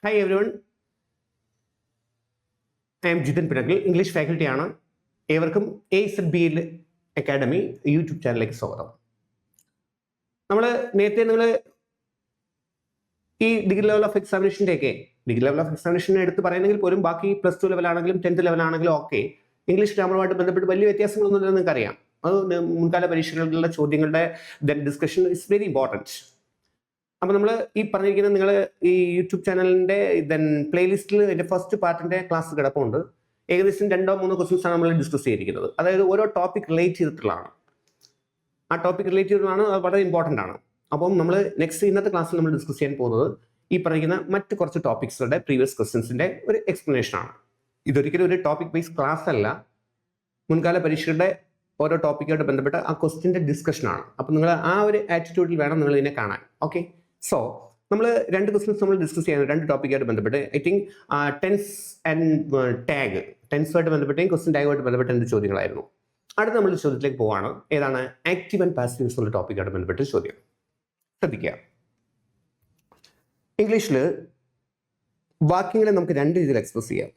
Hi everyone, I am Jithan Pinakil, English faculty ആണ്. ഏവർക്കും AZBL academy YouTube ചാനലിലേക്ക് സ്വാഗതം. നമ്മൾ നേരത്തെ ഈ ഡിഗ്രി ലെവൽ ഓഫ് എക്സാമിനേഷൻ്റെ ഡിഗ്രി ലെവൽ ഓഫ് എക്സാമിനേഷൻ എടുത്ത് പറയുന്നെങ്കിൽ പോലും ബാക്കി +2 ലെവലാണെങ്കിലും 10th ലെവലാണെങ്കിലും ഒക്കെ ഇംഗ്ലീഷ് ഗ്രാമറുമായിട്ട് ബന്ധപ്പെട്ട് വലിയ വ്യത്യാസങ്ങളൊന്നും ഇല്ലെന്ന് നിങ്ങൾക്കറിയാം. അത് മുൻകാല പരീക്ഷകളിലുള്ള ചോദ്യങ്ങളുടെ ഡിസ്കഷൻ ഇസ് വെരി ഇമ്പോർട്ടൻറ്റ്. അപ്പോൾ നമ്മൾ ഈ പറഞ്ഞിരിക്കുന്ന നിങ്ങൾ ഈ യൂട്യൂബ് ചാനലിൻ്റെ പ്ലേലിസ്റ്റിൽ എൻ്റെ ഫസ്റ്റ് പാർട്ടിൻ്റെ ക്ലാസ് കിടപ്പുണ്ട്. ഏകദേശം 2-3 ക്വസ്റ്റ്യൻസ് ആണ് നമ്മൾ ഡിസ്കസ് ചെയ്തിരിക്കുന്നത്. അതായത് ഓരോ ടോപ്പിക് റിലേറ്റ് ചെയ്തിട്ടുള്ളതാണ്. ആ ടോപ്പിക് റിലേറ്റ് ചെയ്തിട്ടുള്ളതാണ്, അത് വളരെ ഇമ്പോർട്ടൻ്റ് ആണ്. അപ്പം നമ്മൾ ഇന്നത്തെ ക്ലാസ്സിൽ നമ്മൾ ഡിസ്കസ് ചെയ്യാൻ പോകുന്നത് ഈ പറയുന്ന മറ്റ് കുറച്ച് ടോപ്പിക്സുകളുടെ പ്രീവിയസ് ക്വസ്റ്റ്യൻസിൻ്റെ ഒരു എക്സ്പ്ലനേഷനാണ്. ഇതൊരിക്കലും ഒരു ടോപ്പിക് ബേസ്ഡ് ക്ലാസ് അല്ല, മുൻകാല പരീക്ഷകളുടെ ഓരോ ടോപ്പിക്കായിട്ട് ബന്ധപ്പെട്ട ആ ക്വസ്റ്റ്യൻ്റെ ഡിസ്കഷനാണ്. അപ്പം നിങ്ങൾ ആ ഒരു ആറ്റിറ്റ്യൂഡിൽ വേണം നിങ്ങൾ ഇതിനെ കാണാൻ. ഓക്കെ, സോ നമ്മൾ 2 ക്വസ്റ്റ്യൻസ് നമ്മൾ ഡിസ്കസ് ചെയ്യുന്നത് 2 ടോപ്പിക്കായിട്ട് ബന്ധപ്പെട്ട്. I think tense and tag, ടെൻസുമായിട്ട് ബന്ധപ്പെട്ട ക്വസ്റ്റ്യൻ ടാഗുമായിട്ട് ബന്ധപ്പെട്ട 2 ചോദ്യങ്ങളായിരുന്നു. അടുത്ത നമ്മൾ ചോദ്യത്തിലേക്ക് പോവാണ്. ഏതാണ്? ആക്റ്റീവ് ആൻഡ് പാസീവ് എന്നുള്ള ടോപ്പിക്കായിട്ട് ബന്ധപ്പെട്ട ചോദ്യം. ശ്രദ്ധിക്കുക, ഇംഗ്ലീഷിൽ വാക്യങ്ങളെ നമുക്ക് 2 രീതിയിൽ എക്സ്പ്രസ് ചെയ്യാം.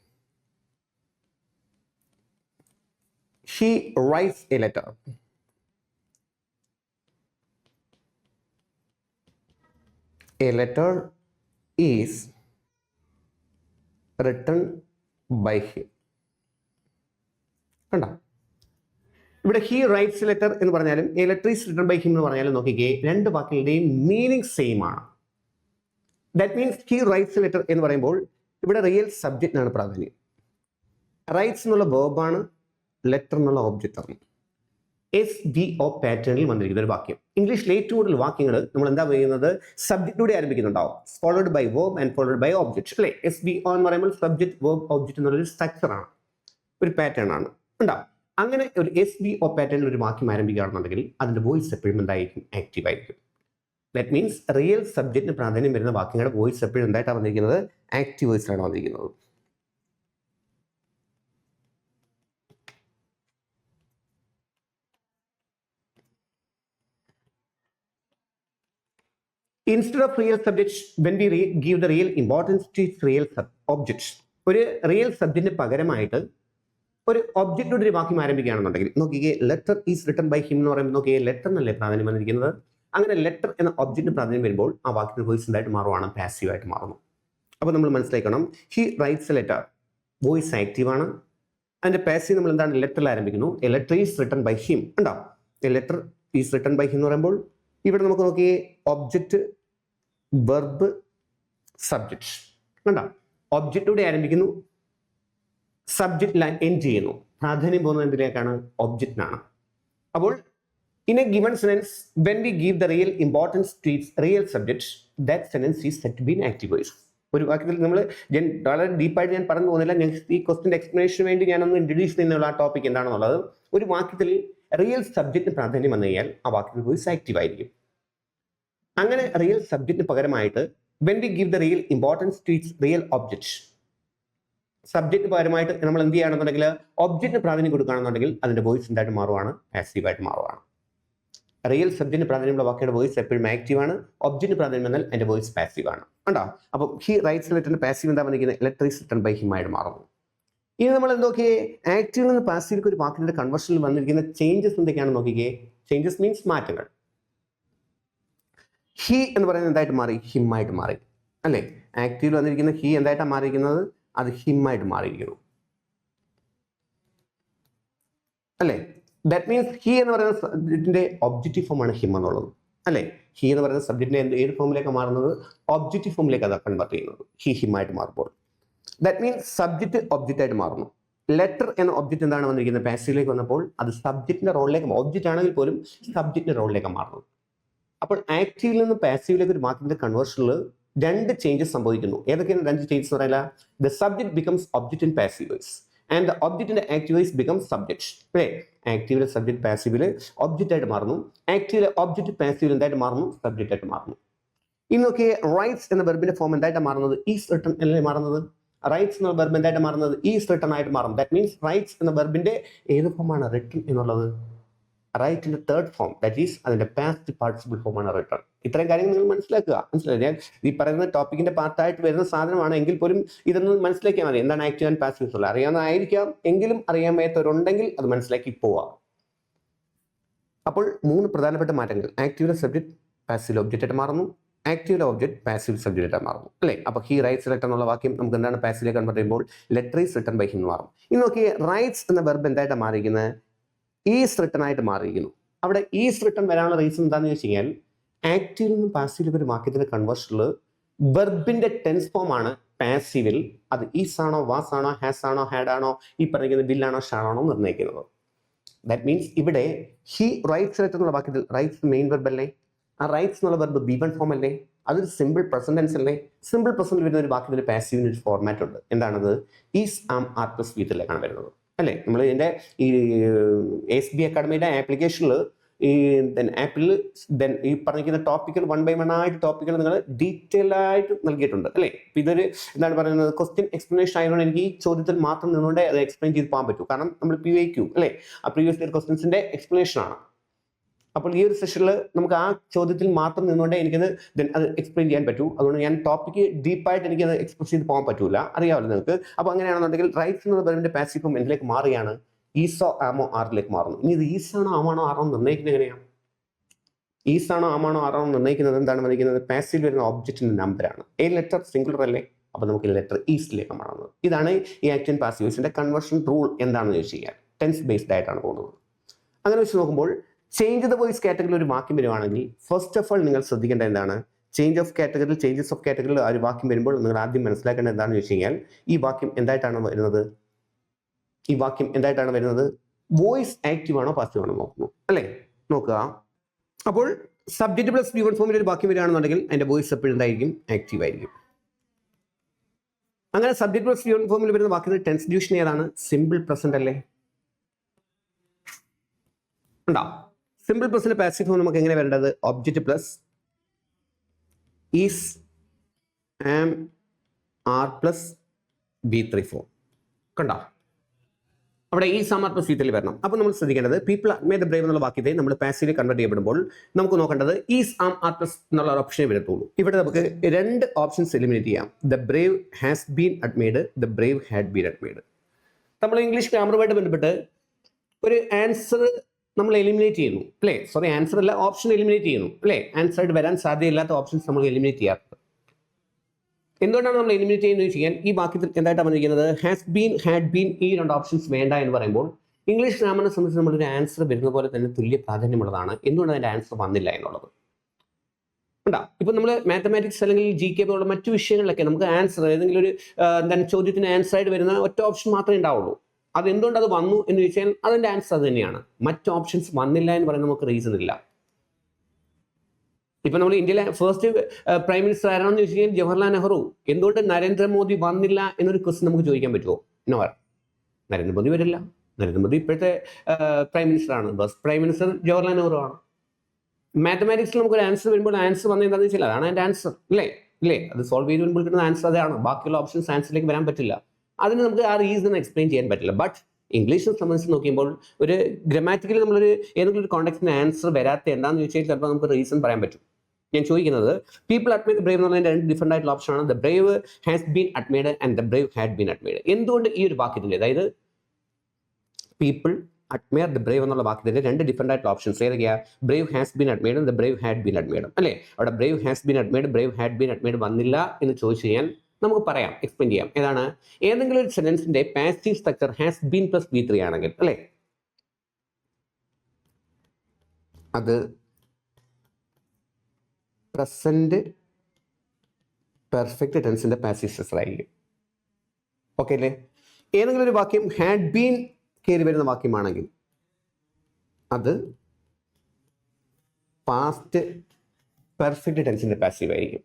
She writes a letter. A letter is written by him. കണ്ടോ? ഇവിടെ ഹി റൈറ്റ്സ് ലെറ്റർ എന്ന് പറഞ്ഞാലും a letter is written by him എന്ന് പറഞ്ഞാലും നോക്കിക്കേ, 2 വാക്കുകളുടെയും മീനിങ് സെയിം ആണ്. That means he writes letter എന്ന് പറയുമ്പോൾ ഇവിടെ റിയൽ സബ്ജക്റ്റിനാണ് പ്രാധാന്യം. റൈറ്റ്സ് എന്നുള്ള വേർബാണ്, ലെറ്റർ എന്നുള്ള ഓബ്ജക്റ്റാണ്. SVO പാറ്റേണിൽ വന്നിരിക്കുന്ന ഒരു വാക്യം. ഇംഗ്ലീഷിൽ ഏറ്റവും കൂടുതൽ വാക്യങ്ങൾ നമ്മൾ എന്താ പറയുന്നത്? സബ്ജക്റ്റിലൂടെ ആരംഭിക്കുന്നുണ്ടാവും. Followed by verb and followed by object അല്ലേ? SVO എന്ന് പറയുമ്പോൾ സബ്ജക്റ്റ് വേർബ് ഓബ്ജക്റ്റ് എന്നുള്ളൊരു സ്ട്രക്ചറാണ്, ഒരു പാറ്റേൺ ആണ് ഉണ്ടാവും. അങ്ങനെ ഒരു SVO പാറ്റേണിൽ ഒരു വാക്യം ആരംഭിക്കുകയാണെന്നുണ്ടെങ്കിൽ അതിൻ്റെ വോയിസ് എപ്പോഴും എന്തായിരിക്കും? ആക്റ്റീവ് ആയിരിക്കും. ദാറ്റ് മീൻസ് റിയൽ സബ്ജക്റ്റിന് പ്രാധാന്യം വരുന്ന വാക്യങ്ങളുടെ വോയിസ് എപ്പോഴും എന്തായിട്ടാണ് വന്നിരിക്കുന്നത്? ആക്റ്റീവ് വോയിസിലാണ് വന്നിരിക്കുന്നത്. Instead of real subjects, when we give the real importance to its real objects, ഒരു റിയൽ സബ്ജക്റ്റിന് പകരമായിട്ട് ഒരു ഒബ്ജക്റ്റിലൂടെ ഒരു വാക്യം ആരംഭിക്കുകയാണെന്നുണ്ടെങ്കിൽ നോക്കിക്കേ, letter is written by him എന്ന് പറയുമ്പോൾ നോക്കിയേ, ലെറ്റർ എന്നല്ലേ പ്രാധാന്യം വന്നിരിക്കുന്നത്. അങ്ങനെ ലെറ്റർ എന്ന ഒബ്ജക്റ്റിന് പ്രാധാന്യം വരുമ്പോൾ ആ വാക്യത്തിന് വോയിസ് എന്തായിട്ട് മാറുവാണ്? പാസീവായിട്ട് മാറുന്നു. അപ്പോൾ നമ്മൾ മനസ്സിലാക്കണം, he writes a letter, voice ആക്റ്റീവാണ്. അതിൻ്റെ പാസീവ് നമ്മൾ എന്താണ്? ലെറ്ററിൽ ആരംഭിക്കുന്നു. A letter is written by him ഉണ്ടാവും. A letter is written by him എന്ന് പറയുമ്പോൾ ഇവിടെ നമുക്ക് നോക്കിയേ, ഒബ്ജക്റ്റ്, വെർബ്, സബ്ജക്റ്റ് കണ്ടോ? ഒബ്ജക്റ്റിലൂടെ ആരംഭിക്കുന്നു, സബ്ജക്റ്റ് ലൈൻ എൻഡ് ചെയ്യുന്നു. പ്രാധാന്യം പോകുന്നത് എന്തിലേക്കാണ്? ഒബ്ജക്റ്റിനാണ്. അപ്പോൾ in a given sentence when we give the real importance to its real subject, that sentence is set to be in active voice. ഒരു വാക്യത്തിൽ നമ്മൾ വളരെ ഡീപ്പായിട്ട് ഞാൻ പറഞ്ഞു പോകുന്നില്ല, നെക്സ്റ്റ് ഈ ക്വസ്റ്റ്യൻ്റെ എക്സ്പ്ലനേഷന് വേണ്ടി ഞാനൊന്ന് ഇൻട്രൊഡ്യൂസ് ചെയ്യുന്നുള്ള ആ ടോപ്പിക് എന്താണെന്നുള്ളത്. ഒരു വാക്യത്തിൽ റിയൽ സബ്ജക്റ്റിന് പ്രാധാന്യം വന്നു കഴിഞ്ഞാൽ ആ വാക്യത്തിൽ വോയിസ് ആക്റ്റീവ് ആയിരിക്കും. അങ്ങനെ റിയൽ സബ്ജക്റ്റിന് പകരമായിട്ട് when we give the real importance to its real object, സബ്ജക്റ്റിന് പകരമായിട്ട് നമ്മൾ എന്ത് ചെയ്യുകയാണെന്നുണ്ടെങ്കിൽ ഒബ്ജക്റ്റിന് പ്രാധാന്യം കൊടുക്കുകയാണെന്നുണ്ടെങ്കിൽ അതിൻ്റെ വോയിസ് എന്തായിട്ട് മാറുവാണ്? പാസീവായിട്ട് മാറുവാണ്. റിയൽ സബ്ജക്റ്റിന് പ്രാധാന്യമുള്ള വാക്കിയുടെ വോയിസ് എപ്പോഴും ആക്റ്റീവാണ്. ഒബ്ജക്റ്റിന് പ്രാധാന്യം വന്നാൽ എൻ്റെ വോയിസ് പാസീവാണ്. ഉണ്ടോ? അപ്പം ഹി റൈറ്റ്സ് ലെറ്ററിന് പാസീവ് എന്താ വന്നിരിക്കുന്നത്? Letter is written by him ആയിട്ട് മാറുന്നു. ഇനി നമ്മൾ എന്തൊക്കെയേ, ആക്റ്റീവിൽ നിന്ന് പാസീവിലേക്ക് ഒരു വാക്കിൻ്റെ കൺവേർഷനിൽ വന്നിരിക്കുന്ന ചേഞ്ചസ് എന്തൊക്കെയാണെന്ന് നോക്കിക്കേ. ചേഞ്ചസ് മീൻസ് മാറ്റങ്ങൾ. ഹി എന്ന് പറയുന്നത് എന്തായിട്ട് മാറി? ഹിമ്മായിട്ട് മാറി അല്ലേ? ആക്റ്റീവിൽ വന്നിരിക്കുന്ന ഹി എന്തായിട്ടാണ് മാറിയിരിക്കുന്നത്? അത് ഹിമ്മായിട്ട് മാറിയിരിക്കുന്നു അല്ലേ? ദാറ്റ് മീൻസ് ഹി എന്ന് പറയുന്ന സബ്ജക്റ്റിന്റെ ഒബ്ജക്റ്റീവ് ഫോമാണ് ഹിം എന്നുള്ളത് അല്ലേ? ഹി എന്ന് പറയുന്ന സബ്ജക്റ്റിന്റെ ഏത് ഫോമിലേക്ക് മാറുന്നത്? ഒബ്ജക്റ്റീവ് ഫോമിലേക്ക് അത് കൺവേർട്ട് ചെയ്യുന്നത് ഹി ഹിമ്മായിട്ട് മാറുമ്പോൾ. ദാറ്റ് മീൻസ് സബ്ജക്റ്റ് ഒബ്ജക്റ്റ് ആയിട്ട് മാറുന്നു. ലെറ്റർ എന്ന ഒബ്ജക്റ്റ് എന്താണ് വന്നിരിക്കുന്നത്? പാസീവിലേക്ക് വന്നപ്പോൾ അത് സബ്ജക്റ്റിന്റെ റോളിലേക്ക്, ഒബ്ജക്റ്റ് ആണെങ്കിൽ പോലും സബ്ജക്റ്റിന്റെ റോളിലേക്ക് മാറുന്നു. അപ്പോൾ ആക്റ്റീവിൽ നിന്ന് പാസീവിലേക്ക് ഒരു വാക്കിന്റെ കൺവേർഷനിൽ 2 ചേഞ്ചസ് സംഭവിക്കുന്നു. ഏതൊക്കെയാണ് 2 ചേഞ്ചസ് പറയില്ല? The subject becomes object in passive voice and the object in active voice becomes subject അല്ലേ? ആക്റ്റീവിലെ സബ്ജക്ട് പാസീവില് ഒബ്ജക്റ്റ് ആയിട്ട് മാറുന്നു, ആക്റ്റീവിലെ ഒബ്ജക്റ്റ് പാസീവിൽ എന്തായിട്ട് മാറുന്നു? സബ്ജക്റ്റ് ആയിട്ട് മാറുന്നു. ഇനി നോക്കിയേ, റൈറ്റ്സ് എന്ന വെർബിന്റെ ഫോം എന്തായിട്ട് മാറുന്നത്? ഈസ് റിട്ടൺ അല്ലേ മാറുന്നത്? റൈറ്റ്സ് എന്ന വെർബ് എന്തായിട്ട് മാറുന്നത്? ഈസ് റിട്ടൺ ആയിട്ട് മാറും. ദാറ്റ് മീൻസ് റൈറ്റ്സ് എന്ന വെർബിന്റെ ഏത് ഫോമാണ് റിട്ടൺ എന്നുള്ളത്? റൈറ്റിന്റെ തേർഡ് ഫോം, ദാറ്റ് ഈസ് അതിന്റെ പാസ്റ്റ് പാർട്ടിസിപ്പിൾ ഫോമാണ് റിട്ടൺ. ഇത്രയും കാര്യങ്ങൾ നിങ്ങൾ മനസ്സിലാക്കുക. ഞാൻ ഈ പറയുന്ന ടോപ്പിക്കിന്റെ പാർട്ടായിട്ട് വരുന്ന സാധനമാണ് എങ്കിൽ പോലും ഇതൊന്ന് മനസ്സിലാക്കിയാൽ മതി. എന്താണ് ആക്റ്റീവ് ആൻഡ് പാസീവ് ഉള്ളത് അറിയാവുന്നതായിരിക്കാം, എങ്കിലും അറിയാൻ വയ്യാത്തവരുണ്ടെങ്കിൽ അത് മനസ്സിലാക്കി പോവാം. അപ്പോൾ 3 പ്രധാനപ്പെട്ട മാറ്റങ്ങൾ: ആക്റ്റീവ് സബ്ജക്ട് പാസീവ് ഒബ്ജക്റ്റ് ആയിട്ട് മാറുന്നു, ആക്റ്റീവ് ഒബ്ജക്റ്റ് പാസീവ് സബ്ജക്റ്റ് ആയിട്ട് മാറുന്നു അല്ലേ. അപ്പോൾ ഹി റൈറ്റ്സ് ലെറ്റർ എന്നുള്ള വാക്യം നമുക്ക് എന്താണ് പാസീവിലേക്ക് കൺവേർട്ട് ചെയ്യുമ്പോൾ letter is written by him എന്ന് മാറും. ഇനി നോക്കി, റൈറ്റ്സ് എന്ന വെർബ് എന്തായിട്ട് മാറിയിരിക്കുന്നത്? ഈസ് റിട്ടൺ ആയിട്ട് മാറിയിരിക്കുന്നു. അവിടെ ഈസ് റിട്ടൺ വരാനുള്ള റീസൺ എന്താണെന്ന് വെച്ച് കഴിഞ്ഞാൽ ആക്റ്റീവിൽ നിന്നും പാസീവിലേക്ക് ഒരു വാക്യത്തിന്റെ കൺവേർഷനിൽ വെർബിന്റെ ടെൻസ് ഫോം ആണ് പാസീവിൽ. അത് ഈസ് ആണോ, വാസ് ആണോ, ഹാസ് ആണോ, ഹാഡ് ആണോ, ഈ പറയുന്നത് വിൽ ആണോ, ഷാൾ ആണോ നിർണ്ണയിക്കുന്നത്. ദാറ്റ് മീൻസ് ഇവിടെ ഹി റൈറ്റ്സ് ലെറ്റർ എന്നുള്ള വാക്യത്തിൽ റൈറ്റ്സ് മെയിൻ വെർബ് അല്ലേ? ആ റൈറ്റ്സ് എന്നുള്ള വെർബ് B1 ഫോം അല്ലേ? അതൊരു സിമ്പിൾ പ്രസന്റ് ടെൻസ് അല്ലേ? സിമ്പിൾ പ്രസന്റ് വരുന്ന ഒരു വാക്യത്തിന് പാസീവിന് ഒരു ഫോർമാറ്റ് ഉണ്ട്. എന്താണത്? ഈസ്, ആം, ആർ പ്ലസ് വീട്ടിലേക്കാണ് വരുന്നത് അല്ലേ. നമ്മൾ ഇതിന്റെ ഈ SB അക്കാഡമിയുടെ ആപ്ലിക്കേഷനിൽ ഈ ആപ്പിൽ ഈ പറഞ്ഞിരിക്കുന്ന ടോപ്പിക്കൽ 1 by 1 ആയിട്ട് ടോപ്പിക്കൽ നിങ്ങൾ ഡീറ്റെയിൽ ആയിട്ട് നൽകിയിട്ടുണ്ട് അല്ലേ. ഇപ്പം ഇതൊരു എന്താണ് പറയുന്നത്, ക്വസ്റ്റ്യൻ എക്സ്പ്ലനേഷൻ ആയതുകൊണ്ട് എനിക്ക് ഈ ചോദ്യത്തിൽ മാത്രം നിന്നുകൊണ്ട് അത് എക്സ്പ്ലെയിൻ ചെയ്ത് പോകാൻ പറ്റൂ. കാരണം നമ്മൾ PYQ അല്ലേ, ആ പ്രീവിയസ് ഇയർ ക്വസ്റ്റ്യൻസിന്റെ എക്സ്പ്ലനേഷൻ ആണ്. അപ്പോൾ ഈ ഒരു സെഷനിൽ നമുക്ക് ആ ചോദ്യത്തിൽ മാത്രം നിന്നുകൊണ്ട് എനിക്കത് അത് എക്സ്പ്ലെയിൻ ചെയ്യാൻ പറ്റൂ. അതുകൊണ്ട് ഞാൻ ടോപ്പിക്ക് ഡീപ്പായിട്ട് എനിക്കത് എക്സ്പ്രസ് ചെയ്ത് പോകാൻ പറ്റൂല, അറിയാമല്ലോ നിങ്ങൾക്ക്. അപ്പോൾ അങ്ങനെയാണെന്നുണ്ടെങ്കിൽ റൈറ്റ്സ് എന്നുള്ള വെർബിന്റെ പാസീവ് ഫോം എന്തിലേക്ക് മാറുകയാണ്? ഈസോ, ആമോ, ആറിലേക്ക് മാറുന്നു. ഇനി ഇത് ഈസാണോ, ആമാണോ, ആറോ നിർണ്ണയിക്കുന്നത് എങ്ങനെയാണ്? ഈസാണോ, ആമാണോ, ആറോ നിർണ്ണയിക്കുന്നത് എന്താണ് വന്നിരിക്കുന്നത്? പാസീവിൽ വരുന്ന ഒബ്ജക്റ്റിന്റെ നമ്പറാണ്. എ ലെറ്റർ സിംഗുലർ അല്ലേ, അപ്പോൾ നമുക്ക് ലെറ്റർ ഈസ്റ്റിലേക്ക് മാറുന്നത്. ഇതാണ് ഈ ആക്റ്റീവ് ആൻഡ് പാസീവ്സിന്റെ കൺവേർഷൻ റൂൾ. എന്താണെന്ന് ചോദിച്ചു കഴിഞ്ഞാൽ ടെൻസ് ബേസ്ഡ് ആയിട്ടാണ് പോകുന്നത്. അങ്ങനെ വെച്ച് നോക്കുമ്പോൾ ചേഞ്ച് ദ വോയിസ് കാറ്റഗറിയിൽ ഒരു വാക്യം വരുവാണെങ്കിൽ ഫസ്റ്റ് ഓഫ് ഓൾ നിങ്ങൾ ശ്രദ്ധിക്കേണ്ട എന്താണ്? ചേഞ്ച് ഓഫ് കാറ്റഗറിയിൽ, ചേഞ്ചസ് ഓഫ് കാറ്റഗറിയിൽ ആ ഒരു വാക്യം വരുമ്പോൾ നിങ്ങൾ ആദ്യം മനസ്സിലാക്കേണ്ടത് എന്താണെന്ന് വെച്ച് കഴിഞ്ഞാൽ ഈ വാക്യം എന്തായിട്ടാണ് വരുന്നത്? ഈ വാക്യം എന്തായിട്ടാണ് വരുന്നത്? വോയിസ് ആക്റ്റീവ് ആണോ പാസീവ് ആണോ നോക്കുന്നു അല്ലേ. നോക്കുക, അപ്പോൾ സബ്ജക്റ്റ് പ്ലസ് B1 ഫോമിൽ ഒരു വാക്യം വരികയാണെന്നുണ്ടെങ്കിൽ അതിന്റെ വോയിസ് എപ്പോഴും എന്തായിരിക്കും? ആക്റ്റീവ് ആയിരിക്കും. അങ്ങനെ സബ്ജക്റ്റ് പ്ലസ് B1 ഫോമിൽ വരുന്ന വാക്യത്തിന്റെ ടെൻസ് ഡിവിഷൻ ഏതാണ്? സിമ്പിൾ പ്രസന്റ് അല്ലേ. ഉണ്ടോ? സിമ്പിൾ പ്രസന്റ് പാസീവ് ഫോം നമുക്ക് എങ്ങനെ വരേണ്ടത്? Object plus is, am, are plus B3 form. കണ്ടോ? അവിടെ ഈ ആം, ആർ പ്ലസ് B3 വരണം. അപ്പോൾ നമ്മൾ ശ്രദ്ധിക്കേണ്ടത് പീപ്പിൾ അഡ്മയർ ദ ബ്രേവ് എന്നുള്ള വാക്യത്തെ നമ്മൾ പാസീവിൽ കൺവേർട്ട് ചെയ്യപ്പെടുമ്പോൾ നമുക്ക് നോക്കേണ്ടത് ഈസ്, ആം, ആർ പ്ലസ് എന്നുള്ള ഓപ്ഷനെ വരത്തുള്ളൂ. ഇവിടെ നമുക്ക് 2 ഓപ്ഷൻസ് എലിമിനേറ്റ് ചെയ്യാം. The Brave has been admired, the Brave had been admired. നമ്മൾ ഇംഗ്ലീഷ് ഗ്രാമറുമായിട്ട് ബന്ധപ്പെട്ട് ഒരു ആൻസർ നമ്മൾ എലിമിനേറ്റ് ചെയ്യുന്നു അല്ലേ. സോറി, ആൻസർ അല്ല, ഓപ്ഷൻ എലിമിനേറ്റ് ചെയ്യുന്നു അല്ലേ. ആൻസർ ആയിട്ട് വരാൻ സാധ്യതയില്ലാത്ത ഓപ്ഷൻസ് നമ്മൾ എലിമിനേറ്റ് ചെയ്യാറുണ്ട്. എന്തുകൊണ്ടാണ് നമ്മൾ എലിമിനേറ്റ് ചെയ്യുന്നത് ചെയ്യാൻ? ഈ വാക്യത്തിൽ എന്തായിട്ടാണ് പറഞ്ഞിരിക്കുന്നത്? ഹാസ് ബീൻ, ഹാഡ് ബീൻ, ഈ 2 ഓപ്ഷൻസ് വേണ്ട എന്ന് പറയുമ്പോൾ ഇംഗ്ലീഷ് ഗ്രാമറിനെ സംബന്ധിച്ച് നമ്മളൊരു ആൻസർ വരുന്ന പോലെ തന്നെ തുല്യ പ്രാധാന്യമുള്ളതാണ്. എന്തുകൊണ്ട് അതിന്റെ ആൻസർ വന്നില്ല എന്നുള്ളത് ഉണ്ടാ. ഇപ്പൊ നമ്മൾ മാത്തമാറ്റിക്സ് അല്ലെങ്കിൽ GK പോലുള്ള മറ്റു വിഷയങ്ങളിലൊക്കെ നമുക്ക് ആൻസർ ഏതെങ്കിലും ഒരു എന്താണ് ചോദ്യത്തിന് ആൻസർ ആയിട്ട് വരുന്ന ഒറ്റ ഓപ്ഷൻ മാത്രമേ ഉണ്ടാവുള്ളൂ. അതെന്തുകൊണ്ട് അത് വന്നു എന്ന് ചോദിച്ചാൽ അതിന്റെ ആൻസർ അത് തന്നെയാണ്. മറ്റ് ഓപ്ഷൻസ് വന്നില്ല എന്ന് പറയുന്നത് നമുക്ക് റീസൺ ഇല്ല. ഇപ്പൊ നമ്മൾ ഇന്ത്യയിലെ ഫസ്റ്റ് പ്രൈം മിനിസ്റ്റർ ആരാണെന്ന് ചോദിച്ചു കഴിഞ്ഞാൽ ജവഹർലാൽ നെഹ്റു. എന്തുകൊണ്ട് നരേന്ദ്രമോദി വന്നില്ല എന്നൊരു ക്വസ്റ്റ്യൻ നമുക്ക് ചോദിക്കാൻ പറ്റുമോ? നോ. നരേന്ദ്രമോദി വരില്ല. നരേന്ദ്രമോദി ഇപ്പോഴത്തെ പ്രൈം മിനിസ്റ്റർ ആണ്. Bus prime minister Jawaharlal Nehru ആണ്. മാത്തമാറ്റിക്സിൽ നമുക്കൊരു ആൻസർ വരുമ്പോൾ ആൻസർ വന്നത് എന്താണെന്ന് വെച്ചാൽ അതാണ് അതിന്റെ ആൻസർ ഇല്ലേ. അത് സോൾവ് ചെയ്ത് വരുമ്പോൾ കിട്ടുന്ന ആൻസർ അതാണ്. ബാക്കിയുള്ള ഓപ്ഷൻസ് ആൻസറിലേക്ക് വരാൻ പറ്റില്ല. അതിന് നമുക്ക് ആ റീസൺ എക്സ്പ്ലെയിൻ ചെയ്യാൻ പറ്റില്ല. ബട്ട് ഇംഗ്ലീഷിനെ സംബന്ധിച്ച് നോക്കുമ്പോൾ ഒരു ഗ്രാമാറ്റിക്കലി നമ്മളൊരു ഏതെങ്കിലും ഒരു കോണ്ടെക്സ്റ്റിന് ആൻസർ വരാത്ത എന്താണെന്ന് ചോദിച്ചാൽ ചിലപ്പോൾ നമുക്ക് റീസൺ പറയാൻ പറ്റും. ഞാൻ ചോദിക്കുന്നത് പീപ്പിൾ അഡ്മയർ ദ ബ്രേവ് എന്ന് പറഞ്ഞാൽ 2 ഡിഫറെന്റ് ആയിട്ടുള്ള ഓപ്ഷനാണ്. The Brave has been admired and the Brave had been admired. എന്തുകൊണ്ട് ഈ ഒരു വാക്യത്തിൽ, അതായത് പീപ്പിൾ അഡ്മയർ ദ ബ്രേവ് എന്നുള്ള വാക്യത്തിന്റെ 2 ഡിഫറെന്റ് ആയിട്ടുള്ള ഓപ്ഷൻസ് ഏതൊക്കെയാ? Brave has been admired, the Brave had been admired അല്ലേ. അവിടെ Brave has been admired, Brave had been admired വന്നില്ല എന്ന് ചോദിച്ചു കഴിഞ്ഞാൽ നമുക്ക് പറയാം, എക്സ്പ്ലെയിൻ ചെയ്യാം. ഏതാണ്? ഏതെങ്കിലും ഒരു സെന്റൻസിന്റെ passive structure has been plus B3 ആണെങ്കിൽ അല്ലേ, അത് പ്രസന്റ് പെർഫെക്റ്റ് ടെൻസിന്റെ പാസീവ് സ്ട്രക്ചർ ആയിരിക്കും. ഓക്കെ അല്ലേ? ഏതെങ്കിലും ഒരു വാക്യം ഹാഡ് ബീൻ കയറി വരുന്ന വാക്യമാണെങ്കിൽ അത് പാസ്റ്റ് പെർഫെക്റ്റ് ടെൻസിന്റെ പാസീവ് ആയിരിക്കും.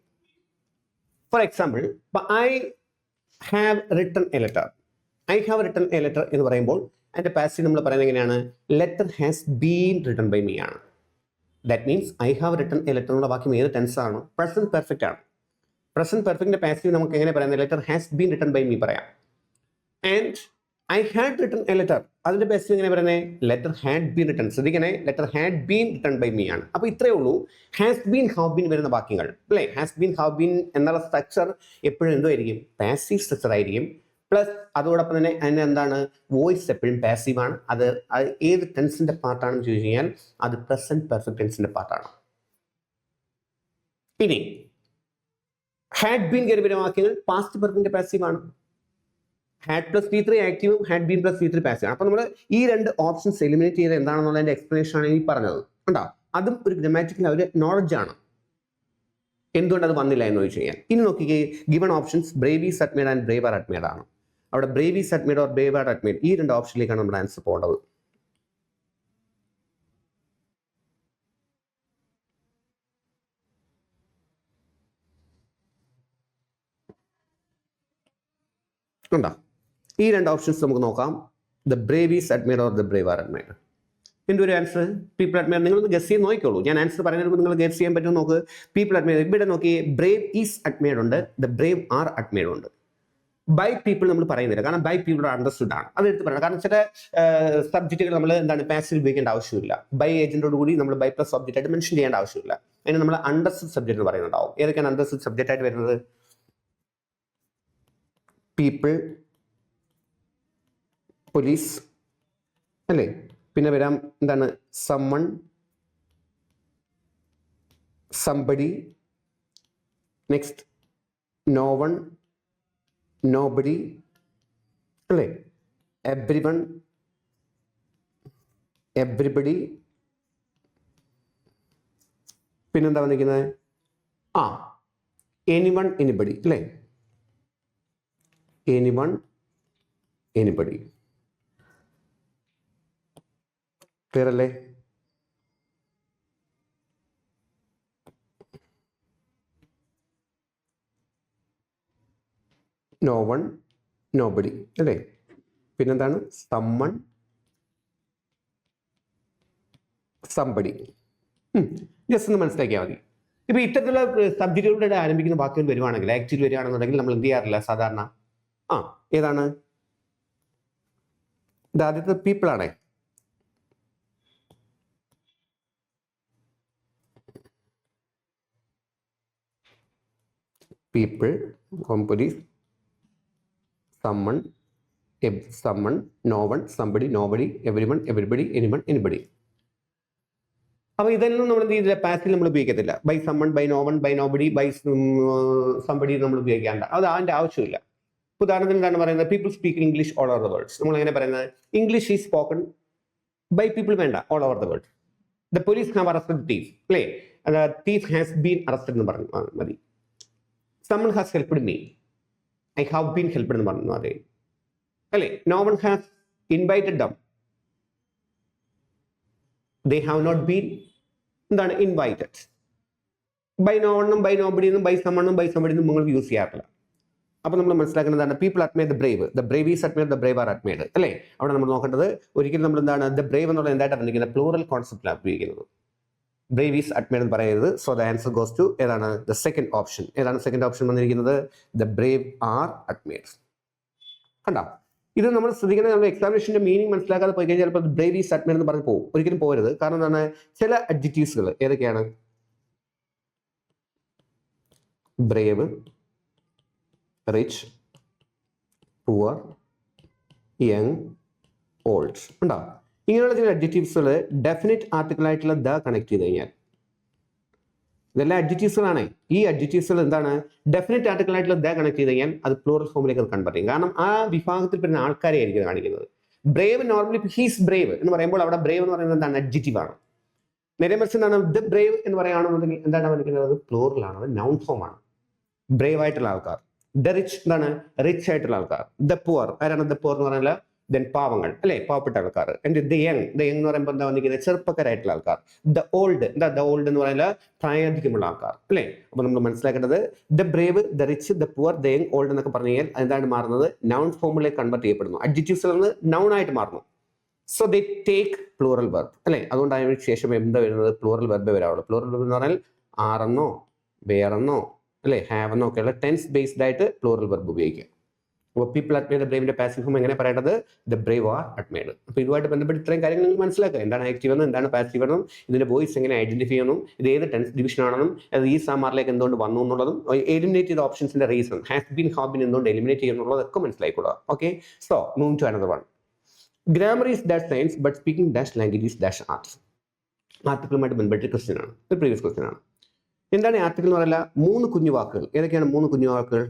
For example, I have written a letter. I have written a letter എന്ന് പറയുമ്പോൾ അതിന്റെ പാസീവ് നമ്മൾ പറയുന്നത് എങ്ങനെയാണ്? Letter has been written by me ആണ്. That means I have written a letter എന്നുള്ള വാക്യം ഏത് ടെൻസ് ആണ്? പ്രസന്റ് പെർഫെക്റ്റ് ആണ്. പ്രസന്റ് പെർഫെക്റ്റിന്റെ പാസീവ് നമുക്ക് എങ്ങനെ പറയാം? Letter has been written by me പറയാം. And I had written a letter, അതിന്റെ ബെസ്റ്റ് എങ്ങനെ പറയുന്നത്, ലെറ്റർ ഹാഡ് ബീൻ റിട്ടൺ. ശ്രദ്ധിക്കണേ, letter had been written by me ആണ്. അപ്പോൾ ഇത്രയേ ഉള്ളൂ ഹാസ് ബീൻ ഹാവ് ബീൻ വരുന്ന വാക്യങ്ങൾ അല്ലേ. ഹാസ് ബീൻ ഹാവ് ബീൻ എന്നുള്ള സ്ട്രക്ചർ എപ്പോഴും എന്തായിരിക്കും, പാസീവ് സ്ട്രക്ചർ ആയിരിക്കും. പ്ലസ് അതോടൊപ്പം തന്നെ അതിന് എന്താണ്, വോയിസ് എപ്പോഴും പാസീവ് ആണ്. അത് ഏത് ടെൻസിന്റെ പാർട്ടാണെന്ന് ചോദിച്ചു കഴിഞ്ഞാൽ അത് പ്രസന്റ് പെർഫെക്റ്റ് ടെൻസിന്റെ പാർട്ടാണ്. ഇനി ഹാഡ് ബീൻ കയറി വരുന്ന വാക്യങ്ങൾ പാസ്റ്റ് പെർഫെക്റ്റ് പാസീവ് ആണ്. ഹാഡ് പ്ലസ് ടി 3 ആക്റ്റീവും had been plus T 3 passive. അപ്പൊ നമ്മൾ ഈ രണ്ട് ഓപ്ഷൻസ് എലിമിനേറ്റ് ചെയ്ത് എന്താണെന്നുള്ളതിന്റെ എക്സ്പ്ലനേഷൻ ആണ് ഈ പറഞ്ഞത്. ഉണ്ടോ, അതും ഒരു ഗ്രാമാറ്റിക്കൽ ഒരു നോളജ് ആണ്. എന്തുകൊണ്ട് അത് വന്നില്ല എന്ന് ചോദിച്ചു കഴിഞ്ഞാൽ ഇനി നോക്കിക്കേ, given options brave is admired and brave are admired ആണ്. അവിടെ brave is admired or brave are admired, ഈ രണ്ട് ഓപ്ഷനിലേക്കാണ് നമ്മുടെ ആൻസർ പോകേണ്ടത്. ഉണ്ടോ, ഈ രണ്ട് ഓപ്ഷൻസ് നമുക്ക് നോക്കാം. The brave is admired or the brave are admired. എൻ്റെ ഒരു ആൻസർ പീപ്പിൾ അഡ്മിയർ. നിങ്ങളൊന്ന് ഗസ് ചെയ്ത് നോക്കിക്കോളൂ. ഞാൻ ആൻസർ പറയുന്നത് നിങ്ങൾ ഗസ് ചെയ്യാൻ പറ്റും. നോക്ക്, പീപ്പിൾ അഡ്മിയർ. ഇവിടെ നോക്കി, ബ്രേവ് ഈസ് അഡ്മിയർഡ് ഉണ്ട്, ദ ബ്രേവ് ആർ അഡ്മിയർഡ് ഉണ്ട്. ബൈ പീപ്പിൾ നമ്മൾ പറയുന്നില്ല, കാരണം ബൈ പീപ്പിൾ അണ്ടർസ്റ്റുഡ് ആണ്. അത് എടുത്ത് പറയണം. കാരണം ചില സബ്ജക്റ്റുകൾ നമ്മൾ എന്താണ് പാസീവ് ഉപയോഗിക്കേണ്ട ആവശ്യമില്ല. ബൈ ഏജന്റോട് കൂടി നമ്മൾ ബൈ പ്ലസ് സബ്ജക്റ്റ് ആയിട്ട് മെൻഷൻ ചെയ്യേണ്ട ആവശ്യമില്ല. അതിന് നമ്മൾ അണ്ടർസ്റ്റുഡ് സബ്ജക്റ്റ് എന്ന് പറയുന്നുണ്ടാവും. ഏതൊക്കെയാണ് അണ്ടർസ്റ്റുഡ് സബ്ജക്റ്റ് ആയിട്ട് വരുന്നത്? പീപ്പിൾ, പോലീസ് അല്ലേ. പിന്നെ വരാം എന്താണ്, someone, somebody, next no one, nobody അല്ലേ, എവ്രി വൺ, എവ്രിബഡി. പിന്നെന്താ വന്നിരിക്കുന്നത്, എനിവൺ, എനിബഡി അല്ലേ, എനിവൺ, എനിബഡി. ക്ലിയർ അല്ലേ? നോ വൺ, നോബഡി അല്ലേ. പിന്നെന്താണ്, സമ്മൺ, സംബഡി. ജസ്റ്റ് ഒന്ന് മനസ്സിലാക്കിയാൽ മതി. ഇപ്പൊ ഇത്തരത്തിലുള്ള സബ്ജക്റ്റുകളുടെ ആരംഭിക്കുന്ന വാക്കുകൾ വരുവാണെങ്കിൽ, ആക്ച്വലി വരികയാണെന്നുണ്ടെങ്കിൽ നമ്മൾ എന്ത് ചെയ്യാറില്ല സാധാരണ? ഏതാണ് ഇത്? ആദ്യത്തെ പീപ്പിൾ ആണേ. People, police, someone, someone, no one, somebody, nobody, everyone, everybody, anyone, anybody. അപ്പൊ ഇതെല്ലാം നമ്മൾ എന്ത് ചെയ്തില്ല, പാസിൽ നമ്മൾ ഉപയോഗിക്കത്തില്ല. By someone, by no one, by nobody, by somebody നമ്മൾ ഉപയോഗിക്കാണ്ട. അത് അതിന്റെ ആവശ്യമില്ല. ഉദാഹരണത്തിന് എന്താണ് പറയുന്നത്, people speak English all over the world. നമ്മൾ എങ്ങനെ പറയുന്നത്, English is spoken by people വേണ്ട, all over the world. The police have arrested thief അല്ലേ, തീഫ് ഹാസ് ബീൻ അറസ്റ്റഡ് എന്ന് പറഞ്ഞു മതി. someone has helped me, I have been helped എന്ന് പറഞ്ഞു അതെ അല്ലേ. no one has invited them, they have not been എന്താണ് invited. ബൈ നോ വണ്ണും ബൈ നോബഡി എന്നും ബൈ സമ്മണ്ണും ബൈ സംബഡി എന്നും നിങ്ങൾ യൂസ് ചെയ്യാറില്ല. അപ്പൊ നമ്മൾ മനസ്സിലാക്കുന്നതാണ് people admire the brave, the brave is admire, the brave are admired അല്ലേ. അവിടെ നമ്മൾ നോക്കേണ്ടത് ഒരിക്കലും നമ്മൾ എന്താണ് ദ ബ്രേവ് എന്നുള്ള എന്തായിട്ടാണ് പറഞ്ഞിരിക്കുന്നത്, പ്ലൂറൽ കോൺസെപ്റ്റിലാണ് ഉപയോഗിക്കുന്നത്. ബ്രേവ് ഈസ് അഡ്മയർഡ് എന്ന് പറയരുത്. So the answer goes to ഏതാണ്, ദ സെക്കൻഡ് ഓപ്ഷൻ. ഏതാണ് സെക്കൻഡ് ഓപ്ഷൻ വന്നിരിക്കുന്നത്, ദ ബ്രേവ് ആർ അഡ്മയർഡ്. കണ്ടോ, ഇത് നമ്മൾ ശ്രദ്ധിക്കുന്നത്, നമ്മൾ എക്സാമിനേഷന്റെ മീനിങ് മനസ്സിലാക്കാതെ പോയി കഴിഞ്ഞാൽ ചിലപ്പോൾ ബ്രേവ് ഈസ് അഡ്മയർഡ് എന്ന് പറഞ്ഞ് പോകും. ഒരിക്കലും പോകരുത്. കാരണം എന്താണ്, ചില അഡ്ജക്റ്റീവ്സുകൾ ഏതൊക്കെയാണ്, Brave, rich, poor, young, old. ഉണ്ടോ, ഇങ്ങനെയുള്ള ചില അഡ്ജക്റ്റീവ്സുകൾ ഡെഫിനിറ്റ് ആർട്ടിക്കിൾ ആയിട്ടുള്ള ദ കണക്ട് ചെയ്ത് കഴിഞ്ഞാൽ, ഇതെല്ലാം അഡ്ജക്റ്റീവ്സുകളാണ്. ഈ അഡ്ജക്റ്റീവ്സുകൾ എന്താണ്, ഡെഫിനിറ്റ് ആർട്ടിക്കിൾ ആയിട്ടുള്ള ദ കണക്ട് ചെയ്ത് കഴിഞ്ഞാൽ അത് പ്ലൂറൽ ഫോമിലേക്ക് അത് കൺവേർട്ട് ചെയ്യും. കാരണം ആ വിഭാഗത്തിൽ പെടുന്ന ആൾക്കാരെ ആയിരിക്കും കാണിക്കുന്നത്. ബ്രേവ് നോർമലി ഹീസ് ബ്രേവ് എന്ന് പറയുമ്പോൾ അവിടെ ബ്രേവ് എന്ന് പറയുന്നത് എന്താണ്, അഡ്ജക്റ്റീവ് ആണ്. നേരെ മറിച്ച് എന്താണ്, ദ ബ്രേവ് എന്ന് പറയുകയാണെന്നുണ്ടെങ്കിൽ എന്താണ് വന്നിരിക്കുന്നത്, പ്ലൂറൽ ആണ്, അത് നൗൺ ഫോം ആണ്. ബ്രേവ് ആയിട്ടുള്ള ആൾക്കാർ. ദ റിച്ച് എന്താണ്, റിച്ച് ആയിട്ടുള്ള ആൾക്കാർ. ദ പുവർ, ആരാണ് ദ പുവർ എന്ന് പറഞ്ഞാൽ, ദെൻ പാവങ്ങൾ അല്ലെ, പാവപ്പെട്ട ആൾക്കാർ. And the young, the young എന്ന് പറയുമ്പോൾ എന്താ വന്നിരിക്കുന്നത്, ചെറുപ്പക്കാരായിട്ടുള്ള ആൾക്കാർ. ദ ഓൾഡ്, എന്താ ദ ഓൾഡ് എന്ന് പറയുന്നത് പ്രായാധിക്യമുള്ള ആൾക്കാർ അല്ലെ. അപ്പൊ നമ്മൾ മനസ്സിലാക്കേണ്ടത് the brave, the rich, the poor, the young, old എന്നൊക്കെ പറഞ്ഞു കഴിഞ്ഞാൽ എന്താണ് മാറുന്നത്, നൗൺ ഫോമിലേക്ക് കൺവേർട്ട് ചെയ്യപ്പെടുന്നു. അഡ്ജക്റ്റീവ്സിൽ നിന്ന് നൗൺ ആയിട്ട് മാറുന്നു. So they take plural verb അല്ലെ. അതുകൊണ്ട് അതിന് ശേഷം എന്താ വരുന്നത്, പ്ലൂറൽ വെർബ് വരാവുള്ളൂ. പ്ലൂറൽ വെർബ് എന്ന് പറഞ്ഞാൽ ആറെന്നോ വേറെന്നോ അല്ലെ ഹാവ് എന്നോ ഒക്കെയുള്ള ടെൻസ് ബേസ്ഡ് ആയിട്ട് പ്ലൂറൽ വെർബ് ഉപയോഗിക്കുക. പീപ്പിൾ അഡ്മയർ ദ ബ്രേവിന്റെ പാസീവ് ഫോം എങ്ങനെ പറയേണ്ടത്? The brave are admired. അപ്പോൾ ഇതുമായിട്ട് ബന്ധപ്പെട്ട് ഇത്രയും കാര്യങ്ങൾ നിങ്ങൾ മനസ്സിലാക്കുക. എന്താണ് ആക്റ്റീവ് എന്നും എന്താണ് പാസീവ് എന്നും ഇതിന്റെ വോയിസ് എങ്ങനെ ഐഡന്റിഫൈ ചെയ്യണം, ഇത് ഏത് ടെൻസ് ഡിവിഷൻ ആണെന്നും അത് ഈ സാമാറിലേക്ക് എന്തുകൊണ്ട് വന്നു എന്നുള്ളതും എലിമിനേറ്റ് ചെയ്ത ഓപ്ഷൻസിന്റെ reason has been have been എന്തുകൊണ്ട് എലിമിനേറ്റ് ചെയ്യുന്നുള്ളതൊക്കെ മനസ്സിലായിക്കൂടാ. Okay, so move to another one. Grammar is dash science but speaking dash language is dash arts. ആർട്ടിക്കിളുമായിട്ട് ബന്ധപ്പെട്ട ക്വസ്റ്റ്യൻ ആണ്, ഒരു പ്രീവിയസ് ക്വസ്റ്റ്യൻ ആണ്. എന്താണ് ഈ ആർട്ടിക്കിൾ എന്ന് പറയില്ല? 3 കുഞ്ഞു വാക്കുകൾ. ഏതൊക്കെയാണ് 3 കുഞ്ഞു വാക്കുകൾ?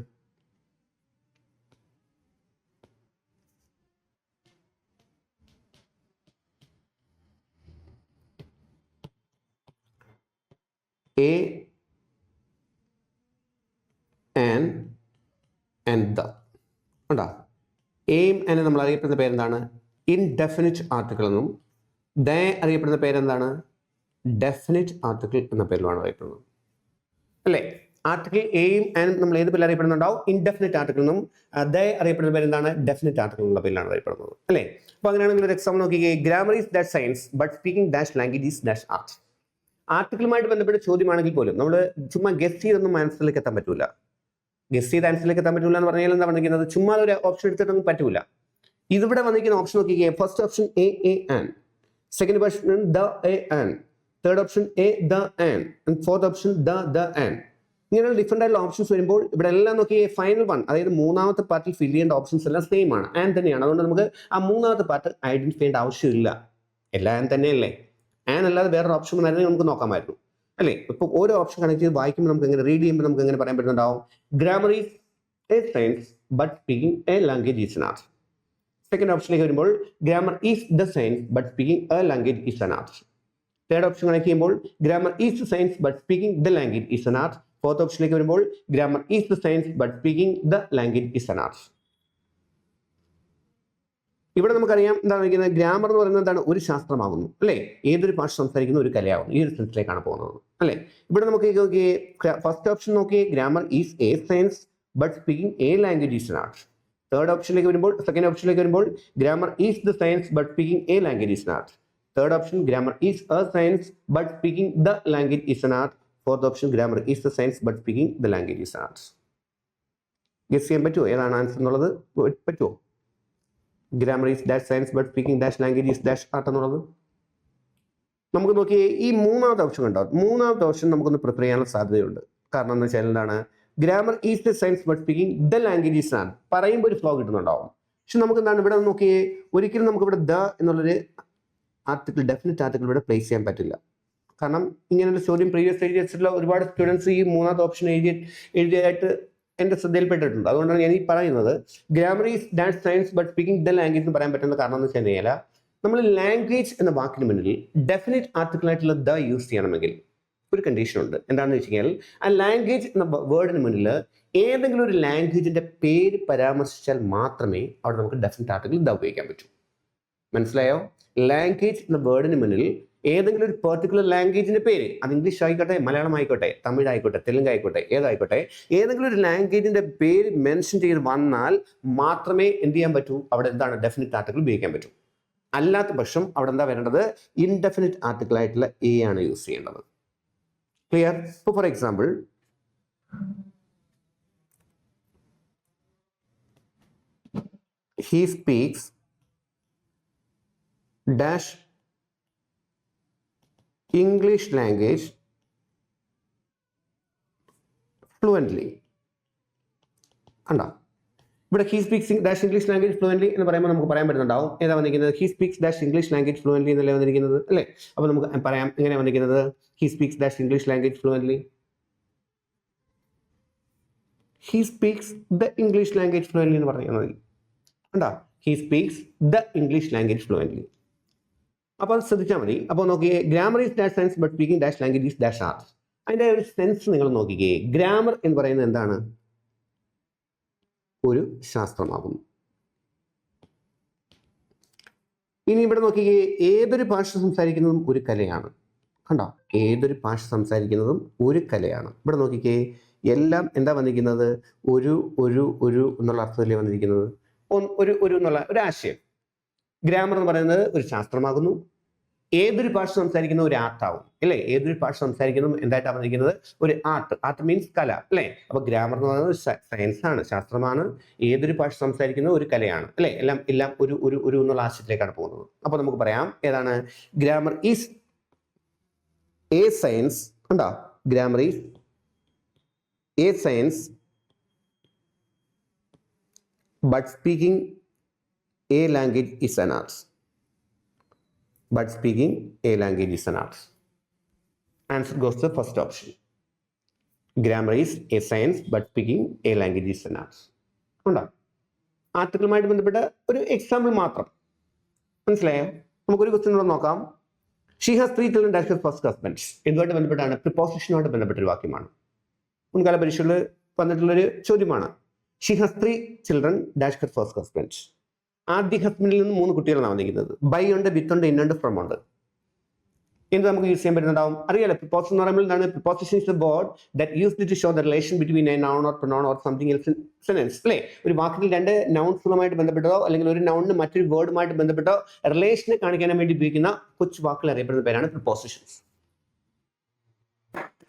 A and the ഉണ്ടോ? എയിം എന്ന് നമ്മൾ അറിയപ്പെടുന്ന പേരെന്താണ്? ഇൻഡെഫിനിറ്റ് ആർട്ടിക്കിൾ എന്നും ദ അറിയപ്പെടുന്ന പേരെന്താണ്? ഡെഫിനിറ്റ് ആർട്ടിക്കിൾ എന്ന പേരിലാണ് അറിയപ്പെടുന്നത് അല്ലേ? ആർട്ടിക്കിൾ എയിം ആൻഡ് നമ്മൾ ഏത് പേരിൽ അറിയപ്പെടുന്നുണ്ടാവും? ഇൻഡെഫിനിറ്റ് ആർട്ടിക്കിൾ എന്നും ദ അറിയപ്പെടുന്ന പേരെന്താണ്? ഡെഫിനിറ്റ് ആർട്ടിക്കിൾ എന്നുള്ള പേരിലാണ് അറിയപ്പെടുന്നത് അല്ലേ? അപ്പോൾ അങ്ങനെയാണെങ്കിൽ ഒരു എക്സാമ്പിൾ നോക്കിക്കേ. Grammar is dash science but speaking dash language is dash art. ആർട്ടിക്കിളുമായിട്ട് ബന്ധപ്പെട്ട ചോദ്യമാണെങ്കിൽ പോലും നമ്മൾ ചുമ്മാ ഗസ് ചെയ്തൊന്നും ആൻസറിലേക്ക് എത്താൻ പറ്റൂല. ഗസ് ചെയ്ത് ആൻസറിലേക്ക് എത്താൻ പറ്റൂല എന്ന് പറഞ്ഞാൽ എന്താ പറഞ്ഞിരിക്കുന്നത്? ചുമ്മാ ഒരു ഓപ്ഷൻ എടുത്തിട്ടൊന്നും പറ്റൂല. ഇതിവിടെ വന്നിരിക്കുന്ന ഓപ്ഷൻ നോക്കിക്കേ. First option A and, second option the A and, third option A the and, fourth option the and. ഇങ്ങനെയുള്ള ഡിഫറെന്റ് ആയിട്ടുള്ള ഓപ്ഷൻസ് വരുമ്പോൾ ഇവിടെ എല്ലാം നോക്കിയേ ഫൈനൽ വൺ, അതായത് മൂന്നാമത്തെ പാർട്ടിൽ ഫിൽ ചെയ്യേണ്ട ഓപ്ഷൻസ് എല്ലാം സെയിം ആണ്, ആൻഡ് തന്നെയാണ്. അതുകൊണ്ട് നമുക്ക് ആ മൂന്നാമത്തെ പാർട്ട് ഐഡന്റിഫൈ ചെയ്യേണ്ട ആവശ്യമില്ല. എല്ലാം ആൻഡ് തന്നെയല്ലേ? ആൻഡ് അല്ലാതെ വേറൊരു ഓപ്ഷൻ വന്നായിരുന്നെങ്കിൽ നമുക്ക് നോക്കാമായിരുന്നു അല്ലേ? ഇപ്പോൾ ഓരോ ഓപ്ഷൻ കണക്ട് ചെയ്ത് വായിക്കുമ്പോൾ നമുക്ക് എങ്ങനെ റീഡ് ചെയ്യുമ്പോൾ നമുക്ക് എങ്ങനെ പറയാൻ പറ്റുന്നുണ്ടാവും? Grammar is a science but speaking a language is an art. Second ഓപ്ഷനിലേക്ക് വരുമ്പോൾ grammar is the science but speaking a language is an art. Third option connect ചെയ്യുമ്പോൾ grammar is the science but speaking the language is an art. Fourth ഓപ്ഷനിലേക്ക് വരുമ്പോൾ grammar is the science but speaking the language is an art. ഇവിടെ നമുക്കറിയാം എന്താണ് പറയുന്നത്? Grammar എന്ന് പറയുന്നത് എന്താണ്? ഒരു ശാസ്ത്രമാകുന്നു അല്ലേ? ഏതൊരു ഭാഷ സംസാരിക്കുന്ന ഒരു കലയാകുന്നു. ഈ ഒരു സെൻസിലേക്കാണ് പോകുന്നത് അല്ലേ? ഇവിടെ നമുക്ക് ഫസ്റ്റ് ഓപ്ഷൻ നോക്കിയേ. Grammar is a science but speaking a language is an art. Third ഓപ്ഷനിലേക്ക് വരുമ്പോൾ, സെക്കൻഡ് ഓപ്ഷനിലേക്ക് വരുമ്പോൾ grammar is the science but speaking a language is an art. Third option grammar is a science but speaking the language is an art. Fourth option grammar is the science but speaking the language is an art. Guess ചെയ്യാൻ പറ്റുമോ ഏതാണ് answer എന്നുള്ളത്? പറ്റുമോ? Grammar is dash science but speaking dash language is dash art എന്നുള്ളത് നമുക്ക് നോക്കിയേ. ഈ മൂന്നാമത്തെ ഓപ്ഷൻ കണ്ടോ? മൂന്നാമത്തെ ഓപ്ഷൻ നമുക്കൊന്ന് പ്രിഫർ ചെയ്യാനുള്ള സാധ്യതയുണ്ട്. കാരണം എന്ന് വെച്ചാൽ എന്താണ്? Grammar is the science but speaking the language is an പറയുമ്പോൾ ഒരു ഫ്ലോ കിട്ടുന്നുണ്ടാവും. പക്ഷെ നമുക്ക് എന്താണ് ഇവിടെ നോക്കിയേ, ഒരിക്കലും നമുക്ക് ഇവിടെ ദ എന്നുള്ളൊരു ആർട്ടിക്കിൾ, ഡെഫിനറ്റ് ആർട്ടിക്കിൾ ഇവിടെ പ്ലേസ് ചെയ്യാൻ പറ്റില്ല. കാരണം ഇങ്ങനൊരു ചോദ്യം പ്രീവിയസ് എഴുതി വെച്ചിട്ടുള്ള ഒരുപാട് സ്റ്റുഡൻസ് ഈ മൂന്നാമത്തെ ഓപ്ഷൻ എഴുതിയായിട്ട് എൻ്റെ ശ്രദ്ധയിൽപ്പെട്ടിട്ടുണ്ട്. അതുകൊണ്ടാണ് ഞാൻ ഈ പറയുന്നത് grammar is dash science but speaking the language എന്ന് പറയാൻ പറ്റുന്ന കാരണം എന്ന് വെച്ച് കഴിഞ്ഞാൽ നമ്മൾ ലാംഗ്വേജ് എന്ന വാക്കിന് മുന്നിൽ ഡെഫിനറ്റ് ആർട്ടിക്കിൾ ആയിട്ടുള്ള ദ യൂസ് ചെയ്യണമെങ്കിൽ ഒരു കണ്ടീഷൻ ഉണ്ട്. എന്താണെന്ന് വെച്ച് കഴിഞ്ഞാൽ ആ ലാംഗ്വേജ് എന്ന വേർഡിന് മുന്നിൽ ഏതെങ്കിലും ഒരു ലാംഗ്വേജിന്റെ പേര് പരാമർശിച്ചാൽ മാത്രമേ അവിടെ നമുക്ക് ഡെഫിനറ്റ് ആർട്ടിക്കിൾ ദ ഉപയോഗിക്കാൻ പറ്റൂ. മനസ്സിലായോ? ലാംഗ്വേജ് എന്ന വേർഡിന് മുന്നിൽ ഏതെങ്കിലും ഒരു പെർട്ടിക്കുലർ ലാംഗ്വേജിന്റെ പേര്, അത് ഇംഗ്ലീഷ് ആയിക്കോട്ടെ, മലയാളം ആയിക്കോട്ടെ, തമിഴ് ആയിക്കോട്ടെ, തെലുങ്ക് ആയിക്കോട്ടെ, ഏതായിക്കോട്ടെ, ഏതെങ്കിലും ഒരു ലാംഗ്വേജിന്റെ പേര് മെൻഷൻ ചെയ്ത് വന്നാൽ മാത്രമേ എന്ത് ചെയ്യാൻ പറ്റൂ? അവിടെ എന്താണ്? ഡെഫിനറ്റ് ആർട്ടിക്കിൾ ഉപയോഗിക്കാൻ പറ്റൂ. അല്ലാത്ത പക്ഷം അവിടെ എന്താ വരേണ്ടത്? ഇൻഡെഫിനിറ്റ് ആർട്ടിക്കിൾ ആയിട്ടുള്ള എ ആണ് യൂസ് ചെയ്യേണ്ടത്. ക്ലിയർ? ഇപ്പോൾ for example he speaks dash English language fluently. കണ്ടോ? ഇവിടെ he speaks dash English language fluently എന്ന് പറയുമ്പോൾ നമുക്ക് പറയാൻ പറ്റുന്നുണ്ടാവും ഏതാ വന്നിരിക്കുന്നത്? he speaks dash English language fluently എന്നല്ലേ വന്നിരിക്കുന്നത് അല്ലേ? അപ്പോൾ നമുക്ക് പറയാം എങ്ങനെയാണ് വന്നിരിക്കുന്നത്? he speaks dash English language fluently. he speaks the English language fluently എന്ന് പറഞ്ഞാൽ മതി. കണ്ടോ? he speaks the English language fluently. അപ്പോൾ അത് ശ്രദ്ധിച്ചാൽ മതി. അപ്പോൾ നോക്കിയേ, grammar is dash science but speaking dash language is dash art. അതിൻ്റെ ഒരു സെൻസ് നിങ്ങൾ നോക്കിക്കേ. ഗ്രാമർ എന്ന് പറയുന്നത് എന്താണ്? ഒരു ശാസ്ത്രമാകുന്നു. ഇനി ഇവിടെ നോക്കിക്കേ, ഏതൊരു ഭാഷ സംസാരിക്കുന്നതും ഒരു കലയാണ്. കണ്ടോ? ഏതൊരു ഭാഷ സംസാരിക്കുന്നതും ഒരു കലയാണ്. ഇവിടെ നോക്കിക്കേ, എല്ലാം എന്താ വന്നിരിക്കുന്നത്? ഒരു ഒരു ഒരു എന്നുള്ള അർത്ഥത്തിലേ വന്നിരിക്കുന്നത്. ഒരു എന്നുള്ള ഒരു ആശയം. ഗ്രാമർ എന്ന് പറയുന്നത് ഒരു ശാസ്ത്രമാകുന്നു. ഏതൊരു ഭാഷ സംസാരിക്കുന്ന ഒരു ആർട്ടാവും അല്ലേ? ഏതൊരു ഭാഷ സംസാരിക്കുന്നതും എന്തായിട്ടാണ് പറഞ്ഞിരിക്കുന്നത്? ഒരു ആർട്ട്. ആർട്ട് മീൻസ് കല അല്ലേ? അപ്പൊ ഗ്രാമർ എന്ന് പറയുന്നത് സയൻസ് ആണ്, ശാസ്ത്രമാണ്. ഏതൊരു ഭാഷ സംസാരിക്കുന്ന ഒരു കലയാണ് അല്ലേ? എല്ലാം എല്ലാം ഒരു ഒരു ഒരു എന്നുള്ള ആശയത്തിലേക്കാണ് പോകുന്നത്. അപ്പൊ നമുക്ക് പറയാം ഏതാണ്? Grammar is a science. ഉണ്ടോ? Grammar is a science but speaking a language is an art. But speaking a language is an art. Answer goes to the first option. Grammar is a science, but speaking a language is an art. ഉണ്ടോ? ആർട്ടിക്കിളുമായിട്ട് ബന്ധപ്പെട്ട ഒരു example മാത്രം. മനസ്സിലായോ? നമുക്കൊരു question കൂടെ നോക്കാം. She has 3 children dash her first husband. ഇതുമായിട്ട് ബന്ധപ്പെട്ടാണ്, പ്രിപ്പോസിഷനുമായിട്ട് ബന്ധപ്പെട്ട ഒരു വാക്യമാണ്. മുൻകാല പരീക്ഷകളിൽ വന്നിട്ടുള്ളൊരു ചോദ്യമാണ്. She has 3 children dash her first husband. ആദ്യ ഹസ്ബൻഡിൽ നിന്ന് 3 കുട്ടികളാണ് വന്നിരിക്കുന്നത്. ബൈ ഉണ്ട്, വിത്ത് ഉണ്ട്, ഇന്നുണ്ട്, ഫ്രം ഉണ്ട്. എന്ത് നമുക്ക് യൂസ് ചെയ്യാൻ പറ്റുന്നുണ്ടാവും? അറിയാലോ, പ്രിപ്പോസിഷൻ എന്ന് പറയുമ്പോൾ എന്താണ്? Preposition is the word that used to show the relation between a noun or pronoun or something else in sentence അല്ലേ? ഒരു വാക്കിൽ 2 നൗൺസുകളുമായിട്ട് ബന്ധപ്പെട്ടതോ അല്ലെങ്കിൽ ഒരു നൗണിന് മറ്റൊരു വേർഡുമായിട്ട് ബന്ധപ്പെട്ടോ റിലേഷനെ കാണിക്കാൻ വേണ്ടി ഉപയോഗിക്കുന്ന കൊച്ചു വാക്കുകൾ അറിയപ്പെടുന്ന പേരാണ് പ്രിപ്പോസിഷൻസ്.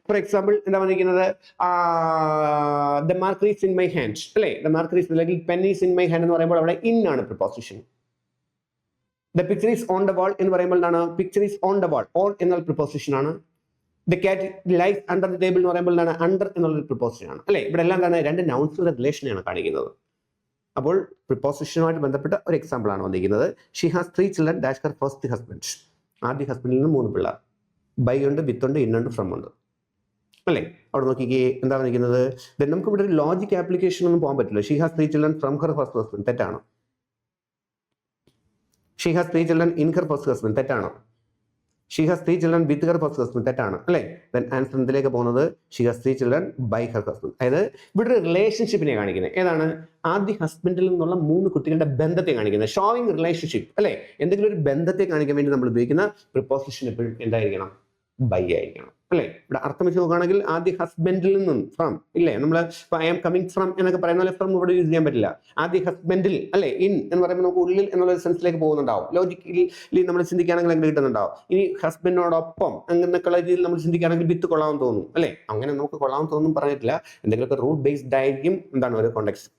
ഫോർ എക്സാമ്പിൾ എന്താ പറഞ്ഞിരിക്കുന്നത്? The marker is in my hand അല്ലേ? ദ മാർക്കർ ഈസ് അല്ലെങ്കിൽ pen is in my hand എന്ന് പറയുമ്പോൾ അവിടെ ഇൻ ആണ് preposition. The picture is on the wall എന്ന് പറയുമ്പോൾ എന്താണ്? Picture is on the wall. On എന്നുള്ള പ്രിപ്പോസിഷൻ ആണ്. The cat lies under the table എന്ന് പറയുമ്പോൾ എന്താണ്? അണ്ടർ എന്നുള്ള പ്രിപ്പോസിഷൻ ആണ് അല്ലേ? ഇവിടെ എല്ലാം എന്താണ്? 2 നൗൺസുകളുടെ റിലേഷനെയാണ് കാണിക്കുന്നത്. അപ്പോൾ പ്രിപ്പോസിഷനുമായിട്ട് ബന്ധപ്പെട്ട ഒരു എക്സാമ്പിൾ ആണ് വന്നിരിക്കുന്നത്. She has 3 children dash her first husband. ആദ്യ ഹസ്ബൻഡിൽ നിന്ന് 3 പിള്ളേർ. ബൈ ഉണ്ട്, വിത്ത് ഉണ്ട്, ഇന്നുണ്ട്, ഫ്രം ഉണ്ട് അല്ലേ? അവിടെ നോക്കിക്കേ എന്താ പറഞ്ഞിരിക്കുന്നത്? നമുക്ക് ഇവിടെ ഒരു ലോജിക് ആപ്ലിക്കേഷൻ ഒന്നും പോകാൻ പറ്റില്ല. She has 3 children from her first husband, തെറ്റാണോ? She has 3 children in her first husband, തെറ്റാണോ? She has 3 children with her first husband, തെറ്റാണ് അല്ലേ? ദെൻ ആൻസർ എന്തിലേക്ക് പോകുന്നത്? She has 3 children by her husband. അതായത് ഇവിടെ ഒരു റിലേഷൻഷിപ്പിനെ കാണിക്കുന്നത്. ഏതാണ്? ആദ്യ ഹസ്ബൻഡിൽ നിന്നുള്ള 3 കുട്ടികളുടെ ബന്ധത്തെ കാണിക്കുന്നത്. ഷോയിങ് റിലേഷൻഷിപ്പ് അല്ലേ? എന്തെങ്കിലും ഒരു ബന്ധത്തെ കാണിക്കാൻ വേണ്ടി നമ്മൾ ഉപയോഗിക്കുന്ന പ്രിപ്പോസിഷൻ എപ്പോഴും എന്തായിരിക്കണം? ബൈ ആയിരിക്കണം അല്ലേ? ഇവിടെ അർത്ഥം വെച്ച് നോക്കുകയാണെങ്കിൽ ആദ്യ ഹസ്ബൻഡിൽ നിന്നും ഫ്രം ഇല്ലേ? നമ്മൾ ഐ ആം കമ്മിങ് ഫ്രം എന്നൊക്കെ പറയുന്ന പോലെ ഫ്രം ഇവിടെ യൂസ് ചെയ്യാൻ പറ്റില്ല. ആദ്യ ഹസ്ബൻഡിൽ അല്ലേ? ഇൻ എന്ന് പറയുമ്പോൾ നമുക്ക് ഉള്ളിൽ എന്നുള്ള സെൻസിലേക്ക് പോകുന്നുണ്ടാവും. ലോജിക്കലി നമ്മൾ ചിന്തിക്കുകയാണെങ്കിൽ അങ്ങനെ കിട്ടുന്നുണ്ടാവും. ഇനി ഹസ്ബൻഡിനോടൊപ്പം അങ്ങനെയൊക്കെയുള്ള രീതിയിൽ നമ്മൾ ചിന്തിക്കുകയാണെങ്കിൽ വിത്ത് കൊള്ളാമെന്ന് തോന്നും അല്ലേ? അങ്ങനെ നമുക്ക് കൊള്ളാമെന്ന് തോന്നും പറഞ്ഞിട്ടില്ല. എന്തെങ്കിലുമൊക്കെ റൂട്ട് ബേസ്ഡ് ആയിരിക്കും എന്താണ് ഒരു കോണ്ടെക്സ്റ്റ്.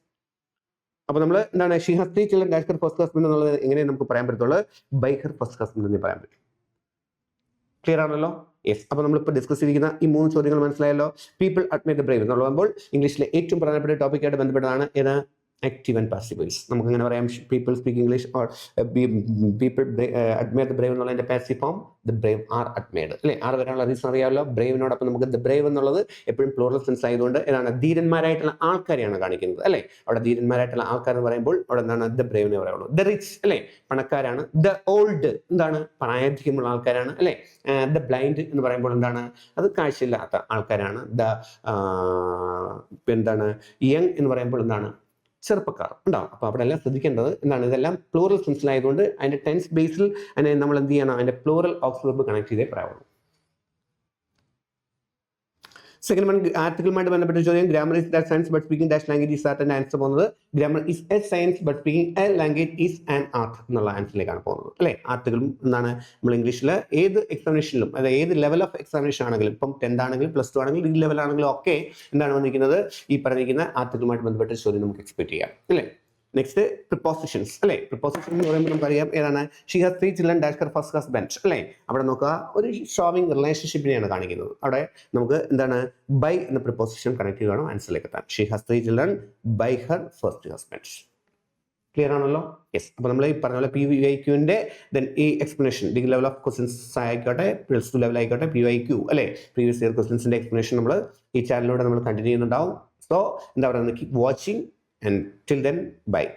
അപ്പൊ നമ്മൾ എന്താണ്? She has 3 children dash her first husband എന്നുള്ളത് എങ്ങനെ നമുക്ക് പറയാൻ പറ്റത്തുള്ളൂ? ബൈ ഹർ ഫസ്റ്റ് ഹസ്ബൻഡ് എന്ന് പറയാൻ പറ്റും. ക്ലിയർ ആണല്ലോ? യെസ്. അപ്പൊ നമ്മളിപ്പോൾ ഡിസ്കസ് ചെയ്തിരിക്കുന്ന ഈ 3 ചോദ്യങ്ങൾ മനസ്സിലായല്ലോ. പീപ്പിൾ അഡ്മയർ ദ ബ്രേവ് എന്നുള്ളപ്പോൾ ഇംഗ്ലീഷിലെ ഏറ്റവും പ്രധാനപ്പെട്ട ടോപ്പിക്കായിട്ട് ബന്ധപ്പെട്ടതാണ് ഏത്? Active and passive voice. നമുക്ക് അങ്ങനെ പറയാം, people speak English or people admire the brave എന്നുള്ളതിന്റെ passive form the brave are admired അല്ലേ? ആർ വരാനുള്ള റീസൺ അറിയാമല്ലോ. ബ്രേവിനോടൊപ്പം നമുക്ക് ദ ബ്രേവ് എന്നുള്ളത് എപ്പോഴും പ്ലൂറൽ സെൻസ് ആയതുകൊണ്ട് ഏതാണ്? ധീരന്മാരായിട്ടുള്ള ആൾക്കാരെയാണ് കാണിക്കുന്നത് അല്ലേ? അവിടെ ധീരന്മാരായിട്ടുള്ള ആൾക്കാർ എന്ന് പറയുമ്പോൾ അവിടെ എന്താണ്? ദ ബ്രേവിനെ പറയുള്ളൂ. ദ റിച്ച് അല്ലേ? പണക്കാരാണ്. ദ ഓൾഡ് എന്താണ്? പ്രായാധിക്യമുള്ള ആൾക്കാരാണ് അല്ലേ? ദ ബ്ലൈൻഡ് എന്ന് പറയുമ്പോൾ എന്താണ്? അത് കാഴ്ചയില്ലാത്ത ആൾക്കാരാണ്. ദ എന്താണ്? യങ് എന്ന് പറയുമ്പോൾ എന്താണ്? ചെറുപ്പക്കാർ ഉണ്ടാവും. അപ്പൊ അവിടെ എല്ലാം ശ്രദ്ധിക്കേണ്ടത് എന്താണ്? ഇതെല്ലാം പ്ലൂറൽ സെൻസിലായതുകൊണ്ട് അതിന്റെ ടെൻസ് ബേസിൽ അതിനെ നമ്മൾ എന്ത് ചെയ്യണം? അതിന്റെ പ്ലൂറൽ ഓക്സിലറി കണക്ട് ചെയ്തേ പറയാവുള്ളൂ. സെക്കൻഡ് വൺ ആർട്ടിക്കിളുമായിട്ട് ബന്ധപ്പെട്ട ചോദ്യം. Grammar is that science but speaking that language is art. Answer പോകുന്നത് grammar is a science but speaking a language is an art എന്നുള്ള ആൻസറിലേക്കാണ് പോകുന്നത് അല്ലേ? ആർട്ടിക്കിളും എന്താണ്? നമ്മൾ ഇംഗ്ലീഷിൽ ഏത് എക്സാമിനേഷനിലും അതായത് ഏത് ലെവൽ ഓഫ് എക്സാമിനേഷൻ ആണെങ്കിലും, ഇപ്പം 10th ആണെങ്കിലും +2 ആണെങ്കിലും ഡിഗ്രി ലെവൽ ആണെങ്കിലും ഒക്കെ എന്താണ് വന്നിരിക്കുന്നത്? ഈ പറഞ്ഞിരിക്കുന്ന ആർട്ടിക്കിളുമായിട്ട് ബന്ധപ്പെട്ട ചോദ്യം നമുക്ക് എക്സ്പെക്ട് ചെയ്യാം അല്ലേ? നെക്സ്റ്റ് പ്രിപ്പോസിഷൻസ് അല്ലേ? പ്രിപ്പോസിഷൻ എന്ന് പറയുമ്പോൾ നമുക്കറിയാം ഏതാണ്? She has 3 children dash her first husband അല്ലേ? അവിടെ നോക്കുക, ഒരു ഷോവിങ് റിലേഷൻഷിപ്പിനെയാണ് കാണിക്കുന്നത്. അവിടെ നമുക്ക് എന്താണ്? ബൈ എന്ന പ്രിപ്പോസിഷൻ കണക്ട് ചെയ്യണം ആൻസറിലേക്ക് എത്താൻ. She has 3 children by her first husband. Clear ആണല്ലോ? യെസ്. അപ്പൊ നമ്മൾ ഈ പറഞ്ഞ പോലെ PYQന്റെ ഈ explanation degree level of questions ആയിക്കോട്ടെ, +2 ലെവൽ ആയിക്കോട്ടെ, PYQ അല്ലെ, പ്രീവിയസ് ഇയർ ക്വസ്റ്റൻസിന്റെ എക്സ്പ്ലനേഷൻ നമ്മൾ ഈ ചാനലിലൂടെ നമ്മൾ കണ്ടിന്യൂ ചെയ്യുന്നുണ്ടാവും. സോ എന്താ പറയുക? Keep watching and till then bye.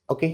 Okay.